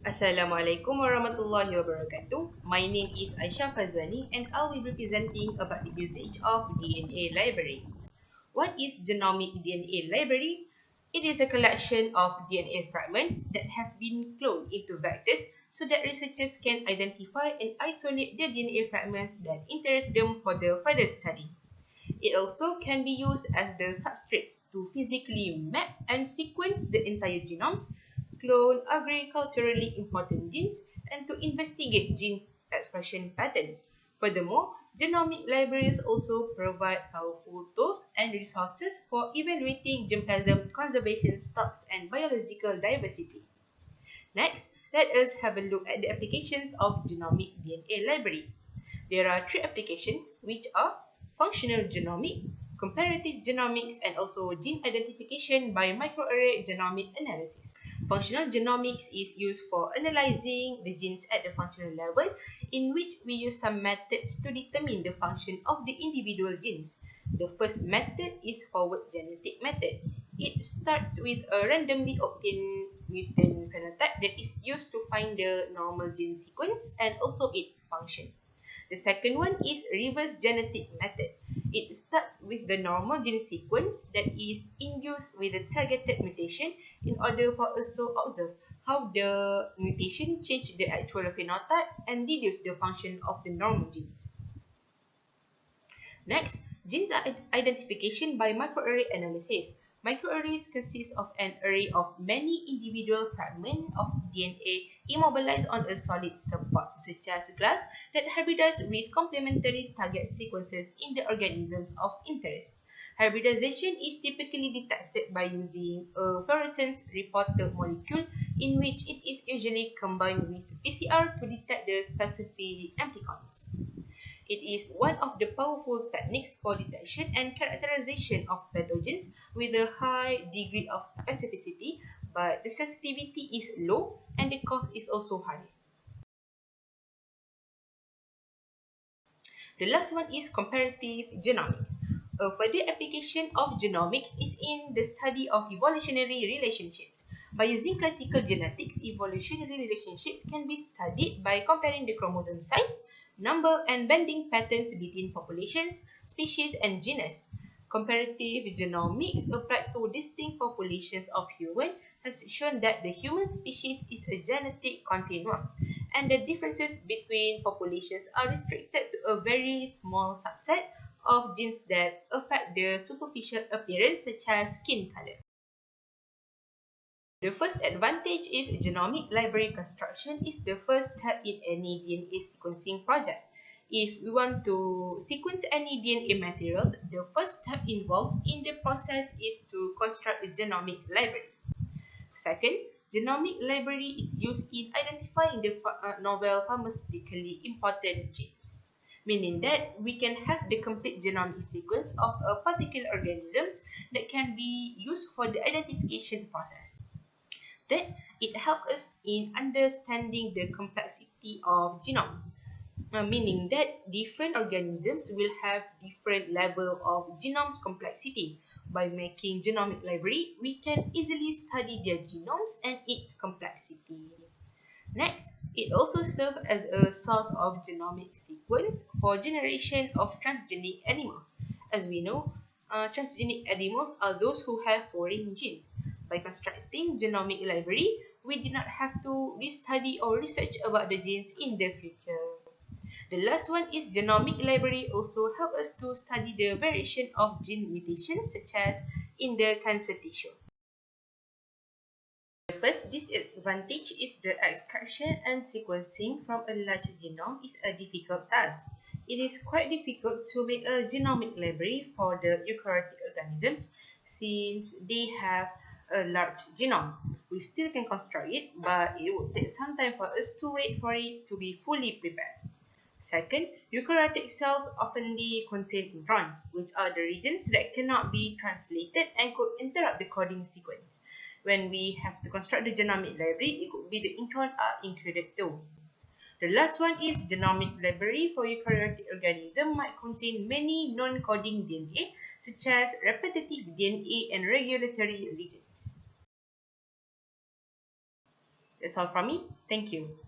Assalamualaikum warahmatullahi wabarakatuh. My name is Aisya Fazwani and I will be presenting about the usage of DNA library. What is genomic DNA library? It is a collection of DNA fragments that have been cloned into vectors so that researchers can identify and isolate the DNA fragments that interest them for the further study. It also can be used as the substrates to physically map and sequence the entire genomes, clone agriculturally important genes, and to investigate gene expression patterns. Furthermore, genomic libraries also provide powerful tools and resources for evaluating germplasm conservation stocks and biological diversity. Next, let us have a look at the applications of genomic DNA library. There are three applications which are functional genomic, comparative genomics, and also gene identification by microarray genomic analysis. Functional genomics is used for analyzing the genes at the functional level, in which we use some methods to determine the function of the individual genes. The first method is forward genetic method. It starts with a randomly obtained mutant phenotype that is used to find the normal gene sequence and also its function. The second one is reverse genetic method. It starts with the normal gene sequence that is induced with a targeted mutation in order for us to observe how the mutation change the actual phenotype and reduce the function of the normal genes. Next, genes identification by microarray analysis. Microarrays consist of an array of many individual fragments of DNA immobilized on a solid support, such as glass, that hybridize with complementary target sequences in the organisms of interest. Hybridization is typically detected by using a fluorescence reporter molecule, in which it is usually combined with PCR to detect the specific amplicons. It is one of the powerful techniques for detection and characterization of pathogens with a high degree of specificity, but the sensitivity is low and the cost is also high. The last one is comparative genomics. A further application of genomics is in the study of evolutionary relationships. By using classical genetics, evolutionary relationships can be studied by comparing the chromosome size, number, and bending patterns between populations, species, and genus. Comparative genomics applied to distinct populations of humans has shown that the human species is a genetic continuum, and the differences between populations are restricted to a very small subset of genes that affect the superficial appearance, such as skin color. The first advantage is genomic library construction is the first step in any DNA sequencing project. If we want to sequence any DNA materials, the first step involved in the process is to construct a genomic library. Second, genomic library is used in identifying the novel pharmaceutically important genes, meaning that we can have the complete genomic sequence of a particular organisms that can be used for the identification process. That it helps us in understanding the complexity of genomes, meaning that different organisms will have different level of genomes complexity. By making genomic library, we can easily study their genomes and its complexity. Next, it also serves as a source of genomic sequence for generation of transgenic animals. As we know, transgenic animals are those who have foreign genes. By constructing genomic library, we did not have to restudy or research about the genes in the future. The last one is genomic library also help us to study the variation of gene mutations, such as in the cancer tissue. The first disadvantage is the extraction and sequencing from a large genome is a difficult task. It is quite difficult to make a genomic library for the eukaryotic organisms since they have a large genome. We still can construct it, but it would take some time for us to wait for it to be fully prepared. Second, eukaryotic cells oftenly contain introns, which are the regions that cannot be translated and could interrupt the coding sequence. When we have to construct the genomic library, it could be the introns are included too. The last one is genomic library for eukaryotic organism might contain many non-coding DNA, such as repetitive DNA and regulatory regions. That's all from me. Thank you.